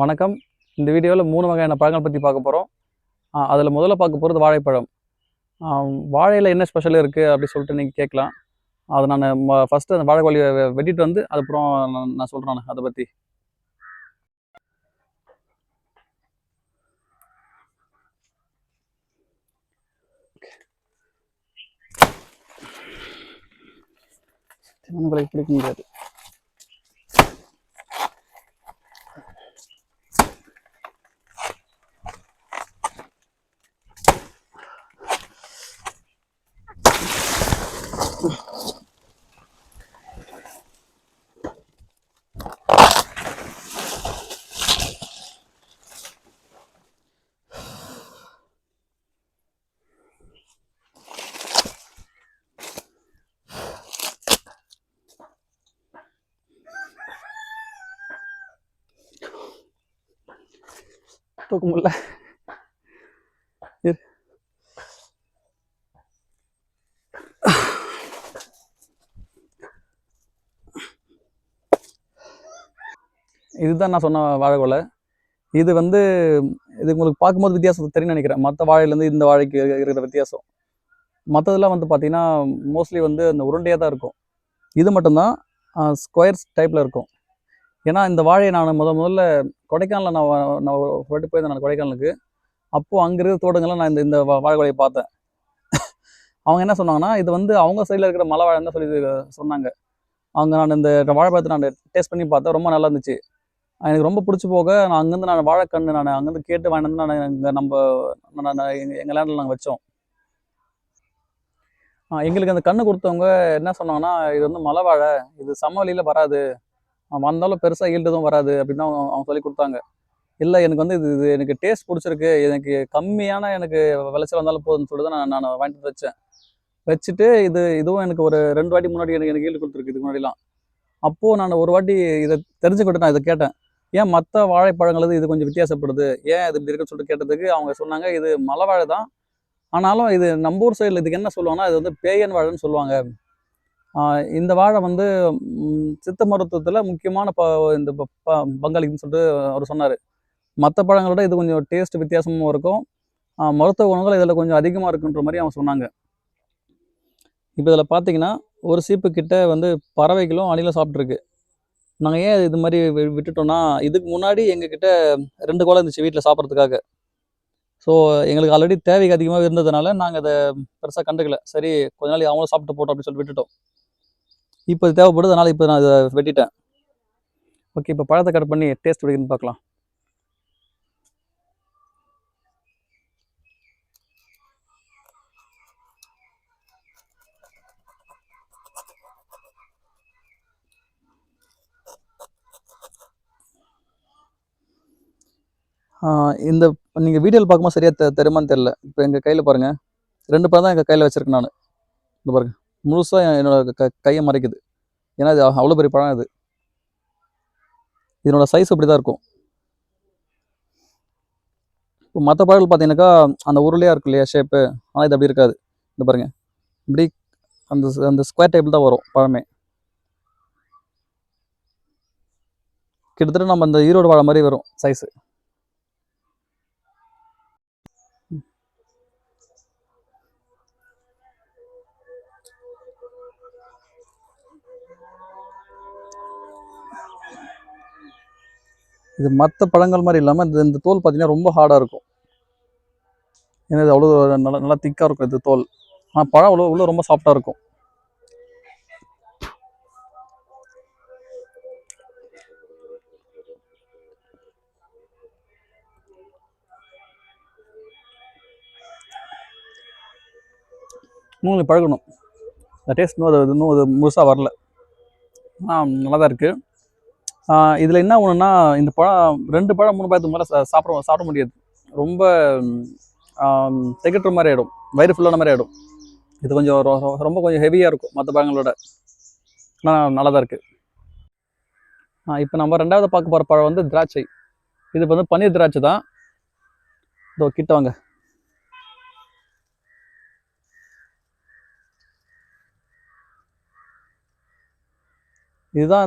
வணக்கம். இந்த வீடியோவில் 3 வகையான பழங்கள் பற்றி பார்க்க போகிறோம். அதில் முதல்ல பார்க்க போகிறது வாழைப்பழம். வாழையில் என்ன ஸ்பெஷல் இருக்குது அப்படி சொல்லிட்டு நீங்கள் கேட்கலாம். அதை நான் ஃபஸ்ட்டு அந்த வாழைக்கொலையை வெட்டிட்டு வந்து அதுக்கப்புறம் நான் சொல்கிறேன் அதை பற்றி. பிடிக்க முடியாது. தூக்க முடியல. இதுதான் நான் சொன்ன வாழைக்கொலை. இது வந்து இது உங்களுக்கு பார்க்கும்போது வித்தியாசம் தெரியும் நினைக்கிறேன். மற்ற வாழையிலேருந்து இந்த வாழைக்கு இருக்கிற வித்தியாசம். மற்றதெல்லாம் வந்து பார்த்தீங்கன்னா மோஸ்ட்லி வந்து அந்த உருண்டையாக தான் இருக்கும். இது மட்டும்தான் ஸ்கொயர்ஸ் டைப்பில் இருக்கும். ஏன்னா இந்த வாழையை நான் முதல்ல கொடைக்கானலில் நான் ஒரு வாட்டி போயிருந்தேன் நான் கொடைக்கானலுக்கு. அப்போது அங்கே இருக்கிற தோட்டங்கள்லாம் நான் இந்த வாழைக்கொலையை பார்த்தேன். அவங்க என்ன சொன்னாங்கன்னா இது வந்து அவங்க சைடில் இருக்கிற மலை வாழைன்னு தான் சொல்லி சொன்னாங்க. அவங்க நான் இந்த வாழைப்பழத்தை நான் டேஸ்ட் பண்ணி பார்த்தேன். ரொம்ப நல்லா இருந்துச்சு. எனக்கு ரொம்ப பிடிச்சி போக நான் அங்கேருந்து வாழைக்கன்று அங்கேருந்து கேட்டு வாங்கிட்டு வந்து நான் இங்கே எங்கள் லேண்டில் நாங்கள் வச்சோம். எங்களுக்கு அந்த கன்று கொடுத்தவங்க என்ன சொன்னாங்கன்னா இது வந்து மலை வாழை, இது சமவெளியில் வராது, வந்தாலும் பெருசாக ஈல்டு வராது அப்படின்னு தான் அவங்க சொல்லி கொடுத்தாங்க. இல்லை எனக்கு வந்து இது எனக்கு டேஸ்ட் பிடிச்சிருக்கு, எனக்கு கம்மியான எனக்கு விளைச்சல் வந்தாலும் போதும்னு சொல்லிட்டு தான் நான் வாங்கிட்டு வச்சேன். வச்சுட்டு இதுவும் எனக்கு ஒரு 2 வாட்டி முன்னாடி எனக்கு ஈல்டு கொடுத்துருக்கு இதுக்கு முன்னாடிலாம். அப்போது நான் ஒரு வாட்டி இதை தெரிஞ்சுக்கிட்டு நான் இதை கேட்டேன், ஏன் மற்ற வாழைப்பழங்கள் இது கொஞ்சம் வித்தியாசப்படுது, ஏன் இது இப்படி இருக்குன்னு சொல்லிட்டு கேட்டதுக்கு அவங்க சொன்னாங்க இது மலை வாழை தான், ஆனாலும் இது நம்ம ஊர் சைடில் இதுக்கு என்ன சொல்லுவாங்கன்னா இது வந்து பேயன் வாழைன்னு சொல்லுவாங்க. இந்த வாழை வந்து சித்த மருத்துவத்தில் முக்கியமான இந்த பங்களிக்குன்னு சொல்லிட்டு அவர் சொன்னார். மற்ற பழங்களோட இது கொஞ்சம் டேஸ்ட் வித்தியாசமும் இருக்கும், மருத்துவ குணங்கள் இதில் கொஞ்சம் அதிகமாக இருக்குன்ற மாதிரி அவங்க சொன்னாங்க. இப்போ இதில் பார்த்தீங்கன்னா ஒரு சீப்பு கிட்ட வந்து பறவைகளும் அணிலும் சாப்பிட்ருக்கு. நாங்கள் ஏன் இது மாதிரி விட்டுட்டோம்னா இதுக்கு முன்னாடி எங்ககிட்ட 2 குலை இருந்துச்சு வீட்டில் சாப்பிட்றதுக்காக. ஸோ எங்களுக்கு ஆல்ரெடி தேவைக்கு அதிகமாக இருந்ததுனால நாங்கள் அதை பெருசாக கண்டுக்கல. சரி கொஞ்ச நாள் அவங்களும் சாப்பிட்டு போட்டோம் அப்படின்னு சொல்லி விட்டுட்டோம். இப்போ இது தேவைப்படுது, அதனால் இப்போ நான் இதை வெட்டிட்டேன். ஓகே, இப்போ பழத்தை கட் பண்ணி டேஸ்ட் எப்படின்னு பார்க்கலாம். இந்த நீங்கள் வீடியோவில் பார்க்கும்போது சரியாக தெரியுமான்னு தெரில. இப்போ எங்கள் கையில் பாருங்கள், 2 பழம் தான் எங்கள் கையில் வச்சுருக்கேன் நான். இந்த பாருங்கள் முழுசாக என்னோட கையை மறைக்குது. ஏன்னா இது அவ்வளோ பெரிய பழம் இது. இதனோட சைஸ் அப்படி தான் இருக்கும். இப்போ மற்ற பழங்கள் பார்த்தீங்கன்னாக்கா அந்த உருளையாக இருக்கும் இல்லையா ஷேப்பு, ஆனால் இது அப்படி இருக்காது. இந்த பாருங்கள் இப்படி அந்த அந்த ஸ்கொயர் டைப்பில் தான் வரும் பழமே. கிட்டத்தட்ட நம்ம அந்த ஈரோடு வாழை மாதிரி வரும் சைஸு. இது மற்ற பழங்கள் மாதிரி இல்லாமல் இந்த தோல் பார்த்தீங்கன்னா ரொம்ப ஹார்டாக இருக்கும். ஏன்னா இது அவ்வளோ நல்லா நல்லா திக்காக இருக்கும் இது தோல். ஆனால் பழம் அவ்வளோ ரொம்ப சாஃப்டாக இருக்கும். இன்னும் பழகணும், இந்த டேஸ்ட் இன்னும் அது முழுசாக வரல. நல்லா தான் இருக்குது. இதில் என்ன ஒன்றுன்னா இந்த பழம் 2 பழம் 3 பழத்துக்கு மேலே சாப்பிட முடியாது. ரொம்ப திகட்டுற மாதிரி ஆகிடும், வயிறு ஃபுல்லான மாதிரி ஆகிடும். இது கொஞ்சம் ரொம்ப கொஞ்சம் ஹெவியாக இருக்கும் மற்ற பழங்களோட. ஆனால் நல்லா தான் இருக்குது. இப்போ நம்ம 2வது பார்க்க போகிற பழம் வந்து திராட்சை. இது வந்து பன்னீர் திராட்சை தான். இதோ கிட்ட வாங்க. இதுதான்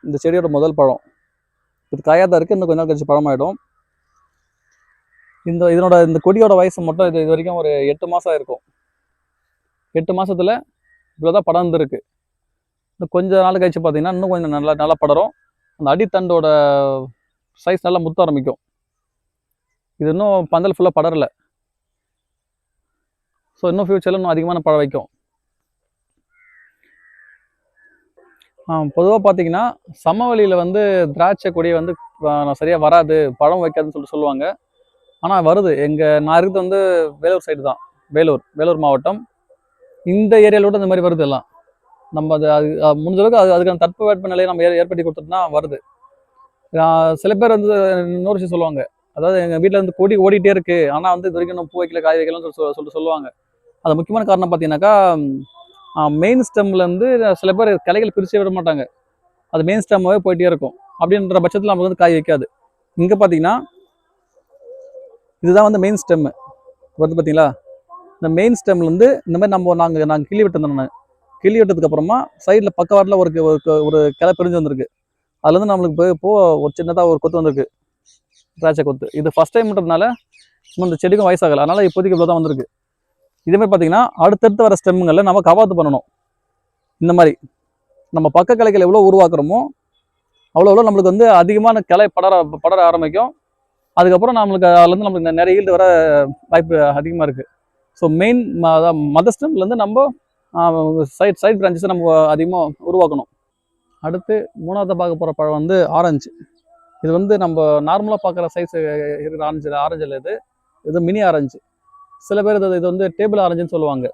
இந்த செடியோட முதல் பழம். இது காயாக தான் இருக்குது, இன்னும் கொஞ்ச நாள் கழிச்சு பழமாயிடும். இந்த கொடியோட வயசு மட்டும் இது வரைக்கும் ஒரு 8 மாதம் இருக்கும். 8 மாதத்தில் இவ்வளோ தான் படர்ந்துருக்கு. இன்னும் கொஞ்ச நாள் கழிச்சு பார்த்தீங்கன்னா இன்னும் கொஞ்சம் நல்லா நல்லா படரும். அந்த அடித்தண்டோட சைஸ் நல்லா முத்த ஆரம்பிக்கும். இது இன்னும் பந்தல் ஃபுல்லாக படரல. ஸோ இன்னும் ஃபியூச்சரில் இன்னும் அதிகமான பழம் வைக்கும். பொதுவாக பார்த்தீங்கன்னா சமவெளியில் வந்து திராட்சை கொடி வந்து சரியாக வராது, பழம் வைக்காதுன்னு சொல்லுவாங்க. ஆனால் வருது. நான் இருக்கிறது வந்து வேலூர் சைடு தான். வேலூர் மாவட்டம். இந்த ஏரியாவில் இந்த மாதிரி வருது எல்லாம். நம்ம அது முடிஞ்ச அளவுக்கு அதுக்கான தட்பவெட்ப நிலையை நம்ம ஏற்படுத்தி கொடுத்துட்டோம்னா வருது. சில பேர் வந்து இன்னொரு விஷயம் சொல்லுவாங்க. அதாவது எங்கள் வீட்டில் வந்து கொடி ஓடிட்டே இருக்கு, ஆனால் வந்து இது வரைக்கும் நம்ம பூ வைக்கல, காய் வைக்கலன்னு சொல்லிட்டு சொல்லுவாங்க. அது முக்கியமான காரணம் பார்த்தீங்கன்னாக்கா, மெயின் ஸ்டெம்லேருந்து சில பேர் கிளைகள் பிரித்து விட மாட்டாங்க. அது மெயின் ஸ்டெம்மாகவே போயிட்டே இருக்கும். அப்படின்ற பட்சத்தில் நமக்கு வந்து காய் வைக்காது. இங்கே பார்த்தீங்கன்னா இதுதான் வந்து மெயின் ஸ்டெம்மு வந்து பார்த்தீங்களா. இந்த மெயின் ஸ்டெம்லேருந்து இந்த மாதிரி நாங்கள் கிள்ளி விட்டுருந்தோம். கிள்ளி விட்டதுக்கு அப்புறமா சைடில் பக்கவாட்டில் ஒரு கிளை பிரிஞ்சு வந்திருக்கு. அதுலேருந்து நம்மளுக்கு இப்போ ஒரு சின்னதாக ஒரு கொத்து வந்திருக்கு, திராட்சை கொத்து. இது ஃபஸ்ட் டைம்ன்றதுனால இந்த செடிக்கும் வயசாகலை, அதனால் இப்போதைக்கு இவ்வளோ தான் வந்திருக்கு. இதேமாதிரி பார்த்தீங்கன்னா அடுத்தடுத்து வர ஸ்டெம்முங்களில் நம்ம கவாத்து பண்ணணும். இந்த மாதிரி நம்ம பக்க கிளைகள் எவ்வளோ உருவாக்குறோமோ அவ்வளோ நம்மளுக்கு வந்து அதிகமான கிளை படர ஆரம்பிக்கும். அதுக்கப்புறம் அதுலேருந்து நம்மளுக்கு நிறைய ஈல்டு வர வாய்ப்பு அதிகமாக இருக்குது. ஸோ மெயின் மதர் ஸ்டெம்லேருந்து நம்ம சைட் பிரான்ச்சஸை நம்ம அதிகமாக உருவாக்கணும். அடுத்து மூணாவது பார்க்க போகிற பழம் வந்து ஆரஞ்சு. இது வந்து நம்ம நார்மலாக பார்க்குற சைஸ் இருக்கிற ஆரஞ்சில் இது மினி ஆரஞ்சு. சில பேர் இது வந்து டேபிள் ஆரஞ்சுன்னு சொல்லுவாங்க.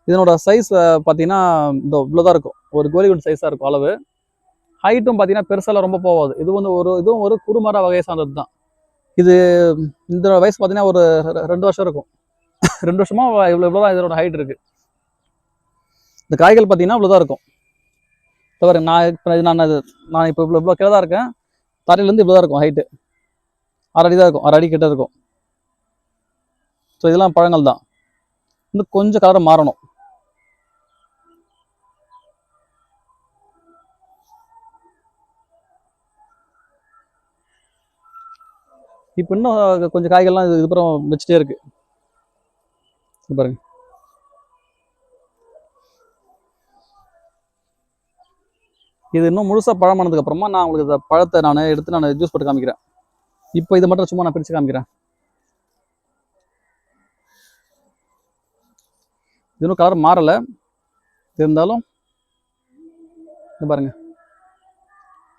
இதனோட சைஸ் பார்த்தீங்கன்னா இவ்வளோ தான் இருக்கும், ஒரு கோலிகுண்ட் சைஸாக இருக்கும் அளவு. ஹைட்டும் பார்த்தீங்கன்னா பெருசாலாம் ரொம்ப போகாது. இதுவும் ஒரு குறுமர வகையை சார்ந்தது தான். இந்த வயசு பார்த்தீங்கன்னா ஒரு 2 வருஷம் இருக்கும். 2 வருஷமாக இவ்வளோ தான் இதனோட ஹைட் இருக்குது. இந்த காய்கள் பார்த்தீங்கன்னா இவ்வளோ தான் இருக்கும். தவிர நான் இப்போ இவ்வளோ கீழே தான் இருக்கேன். தரையிலேருந்து இவ்வளோ தான் இருக்கும் ஹைட்டு. 6 அடி தான் இருக்கும், 6 அடி கிட்ட இருக்கும். ஸோ இதெல்லாம் பழங்கள் தான். இன்னும் கொஞ்சம் கலர் மாறணும். இப்போ இன்னும் கொஞ்சம் காய்கள்லாம் இதுக்கப்புறம் வச்சுட்டே இருக்கு பாருங்க. இது இன்னும் முழுசாக பழமானதுக்கு அப்புறமா நான் உங்களுக்கு இந்த பழத்தை எடுத்து ஜூஸ் போட்டு காமிக்கிறேன். இப்போ இது மட்டும் சும்மா நான் பிரித்து காமிக்கிறேன். இது இன்னும் கலர் மாறலை, இருந்தாலும் இது பாருங்க,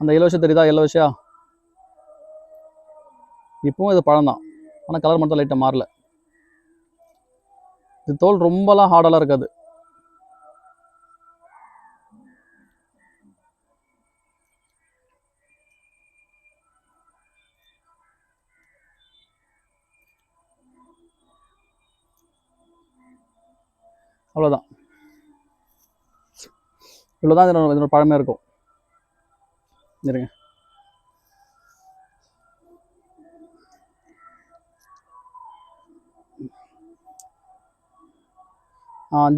அந்த எல்லோ விஷயம் தெரியுதா, எல்லோ விஷயம். இப்பவும் இது பழம் தான், ஆனால் கலர் மட்டும் லைட்டாக மாறல. இது தோல் ரொம்பலாம் ஹார்டெல்லாம் இருக்காது. அவ்வளோதான். இவ்வளோதான் இதனோட பழமே இருக்கும். இருங்க,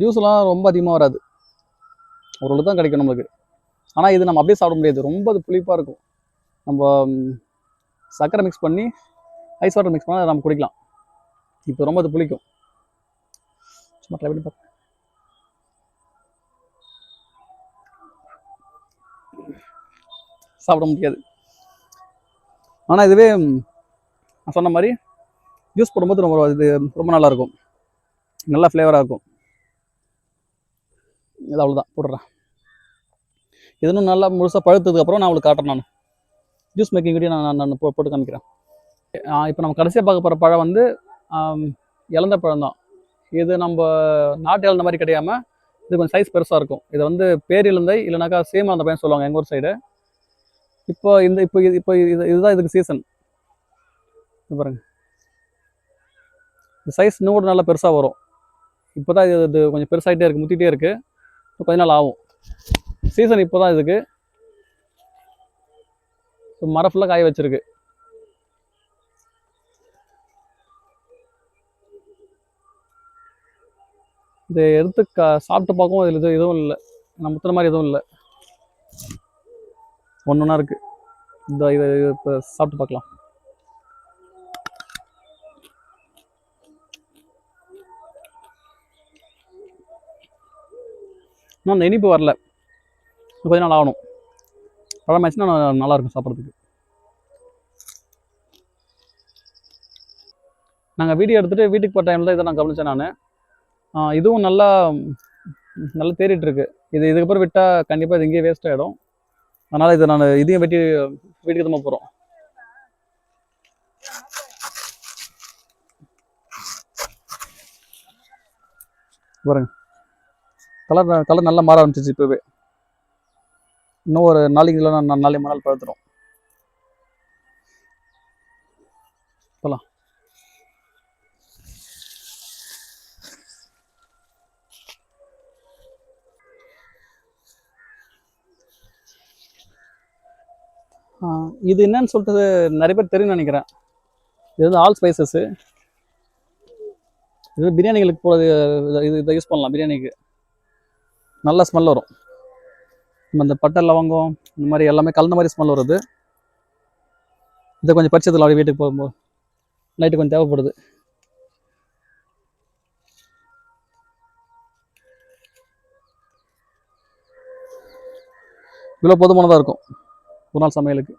ஜூஸ்லாம் ரொம்ப அதிகமாக வராது, ஒரு தான் கிடைக்கும் நம்மளுக்கு. ஆனால் இது நம்ம அப்படியே சாப்பிட முடியாது, ரொம்ப அது புளிப்பாக இருக்கும். நம்ம சர்க்கரை மிக்ஸ் பண்ணி ஐஸ் வாட்டர் மிக்ஸ் பண்ணால் நம்ம குடிக்கலாம். இப்போ ரொம்ப அது புளிக்கும். சும்மா ட்ரை பண்ணி பார்ப்போம். சாப்பிட முடியாது. ஆனால் இதுவே நான் சொன்ன மாதிரி ஜூஸ் போடும்போது ரொம்ப நல்லாயிருக்கும், நல்லா ஃப்ளேவராக இருக்கும். இது அவ்வளோதான் போடுறேன். இது இன்னும் நல்லா முழுசாக பழுத்ததுக்கப்புறம் நான் உங்களுக்கு காட்டுறேன். நான் ஜூஸ் மேக்கிங் வீடியோ நான் போட்டு காமிக்கிறேன். இப்போ நம்ம கடைசியாக பார்க்க போகிற பழம் வந்து இலந்த பழம் தான். இது நம்ம நாட்டு இலந்த மாதிரி கிடையாமல் இது கொஞ்சம் சைஸ் பெருசாக இருக்கும். இதை வந்து பேரிழந்தை இல்லைனாக்கா சேமந்த பழம் சொல்லுவாங்க எங்கள் ஊர் சைடு. இப்போ இதுதான் இதுக்கு சீசன். பாருங்க, இந்த சைஸ் இன்னும் கூட நல்லா பெருசாக வரும். இப்போ தான் இது கொஞ்சம் பெருசாகிட்டே இருக்குது, முத்திட்டே இருக்குது. கொஞ்ச நாள் ஆகும். சீசன் இப்போ தான் இதுக்கு. மரம் ஃபுல்லாக காய வச்சிருக்கு. இதை எடுத்து சாப்பிட்டு பார்க்கவும் இதில் எதுவும் இல்லை, நம்ம முத்துன மாதிரி எதுவும் இல்லை, ஒன்று ஒன்றா இருக்குது. இந்த இதை இப்போ சாப்பிட்டு பார்க்கலாம். இன்னும் அந்த இனிப்பு வரல, கொஞ்ச நாள் ஆகணும். பழம் ஆச்சுன்னா நல்லாயிருக்கும் சாப்பிட்றதுக்கு. நாங்கள் வீடியோ எடுத்துகிட்டு வீட்டுக்கு போகிற டைமில் இதை நான் கவனித்தேன் நான். இதுவும் நல்லா நல்லா தேறிட்டு இருக்கு. இதுக்கப்புறம் விட்டால் கண்டிப்பாக இது இங்கேயே வேஸ்ட் ஆகிடும். அதனால் இதை நான் இதையும் வெட்டி வீட்டுக்கு தான் போகிறோம். பாருங்க, கலர் நல்லா மாற ஆரம்பிச்சிச்சு இப்போவே. இன்னும் ஒரு நாளைக்கு இல்லை, நாளைக்கு மறுநாள் பழுத்துடும். போகலாம். இது என்னன்னு சொல்லிட்டு நிறைய பேர் தெரியும்னு நினைக்கிறேன். இது வந்து ஆல் ஸ்பைசஸ்ஸு. இது பிரியாணிகளுக்கு போகிறது. இதை யூஸ் பண்ணலாம் பிரியாணிக்கு. நல்ல ஸ்மெல் வரும். நம்ம இந்த பட்டை லவங்கம் இந்த மாதிரி எல்லாமே கலந்த மாதிரி ஸ்மெல் வருது. இதை கொஞ்சம் பறிச்சதில்ல அப்படி வீட்டுக்கு போகும்போது நைட்டு கொஞ்சம் தேவைப்படுது. இவ்வளோ போதுமானதாக இருக்கும் ஒரு நாள் சமையலுக்கு.